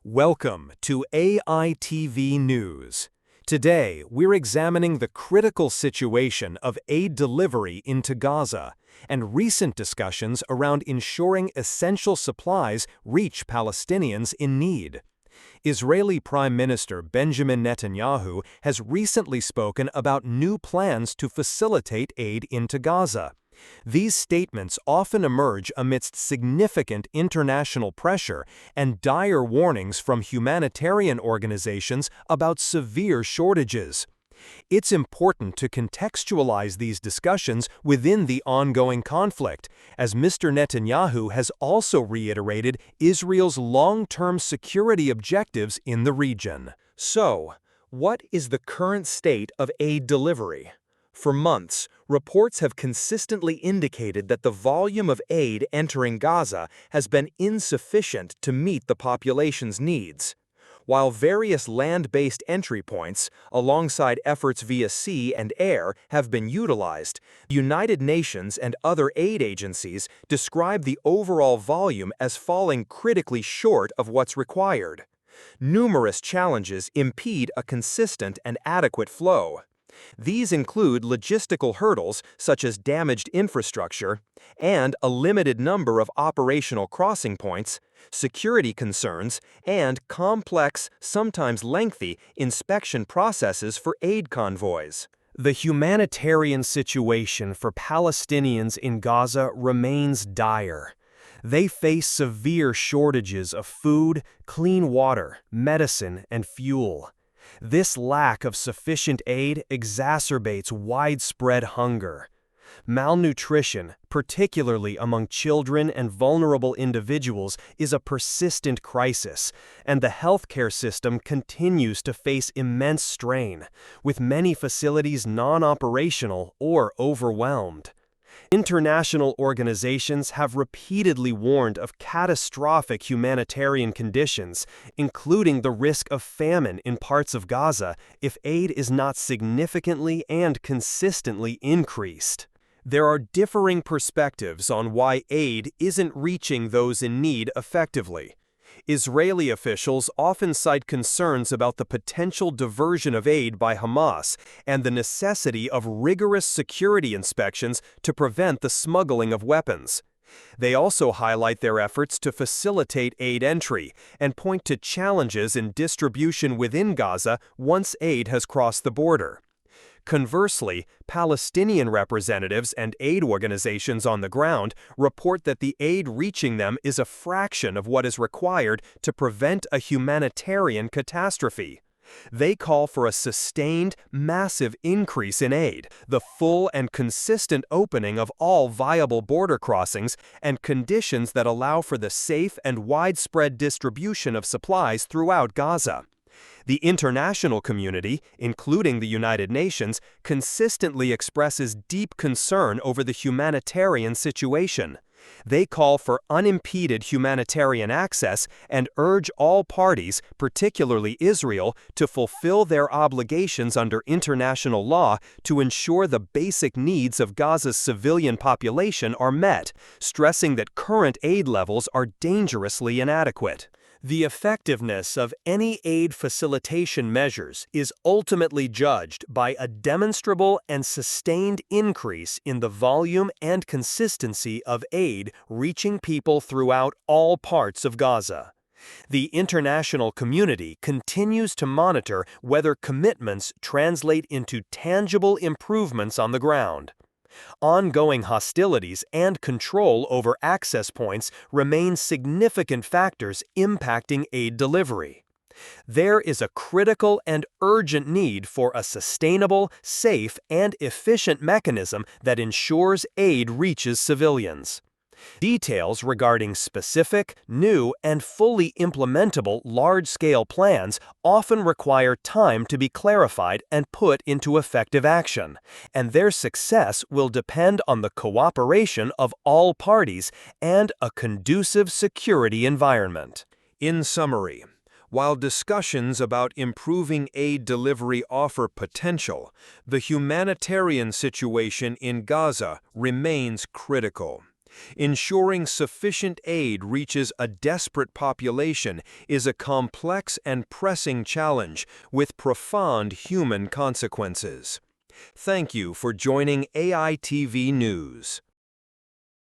Welcome to AITV News. Today, we're examining the critical situation of aid delivery into Gaza and recent discussions around ensuring essential supplies reach Palestinians in need. Israeli Prime Minister Benjamin Netanyahu has recently spoken about new plans to facilitate aid into Gaza. These statements often emerge amidst significant international pressure and dire warnings from humanitarian organizations about severe shortages. It's important to contextualize these discussions within the ongoing conflict, as Mr. Netanyahu has also reiterated Israel's long-term security objectives in the region. So, what is the current state of aid delivery? For months, reports have consistently indicated that the volume of aid entering Gaza has been insufficient to meet the population's needs. While various land-based entry points, alongside efforts via sea and air, have been utilized, the United Nations and other aid agencies describe the overall volume as falling critically short of what's required. Numerous challenges impede a consistent and adequate flow. These include logistical hurdles such as damaged infrastructure and a limited number of operational crossing points, security concerns, and complex, sometimes lengthy, inspection processes for aid convoys. The humanitarian situation for Palestinians in Gaza remains dire. They face severe shortages of food, clean water, medicine, and fuel. This lack of sufficient aid exacerbates widespread hunger. Malnutrition, particularly among children and vulnerable individuals, is a persistent crisis, and the healthcare system continues to face immense strain, with many facilities non-operational or overwhelmed. International organizations have repeatedly warned of catastrophic humanitarian conditions, including the risk of famine in parts of Gaza if aid is not significantly and consistently increased. There are differing perspectives on why aid isn't reaching those in need effectively. Israeli officials often cite concerns about the potential diversion of aid by Hamas and the necessity of rigorous security inspections to prevent the smuggling of weapons. They also highlight their efforts to facilitate aid entry and point to challenges in distribution within Gaza once aid has crossed the border. Conversely, Palestinian representatives and aid organizations on the ground report that the aid reaching them is a fraction of what is required to prevent a humanitarian catastrophe. They call for a sustained, massive increase in aid, the full and consistent opening of all viable border crossings, and conditions that allow for the safe and widespread distribution of supplies throughout Gaza. The international community, including the United Nations, consistently expresses deep concern over the humanitarian situation. They call for unimpeded humanitarian access and urge all parties, particularly Israel, to fulfill their obligations under international law to ensure the basic needs of Gaza's civilian population are met, stressing that current aid levels are dangerously inadequate. The effectiveness of any aid facilitation measures is ultimately judged by a demonstrable and sustained increase in the volume and consistency of aid reaching people throughout all parts of Gaza. The international community continues to monitor whether commitments translate into tangible improvements on the ground. Ongoing hostilities and control over access points remain significant factors impacting aid delivery. There is a critical and urgent need for a sustainable, safe, and efficient mechanism that ensures aid reaches civilians. Details regarding specific, new, and fully implementable large-scale plans often require time to be clarified and put into effective action, and their success will depend on the cooperation of all parties and a conducive security environment. In summary, while discussions about improving aid delivery offer potential, the humanitarian situation in Gaza remains critical. Ensuring sufficient aid reaches a desperate population is a complex and pressing challenge with profound human consequences. Thank you for joining AITV News.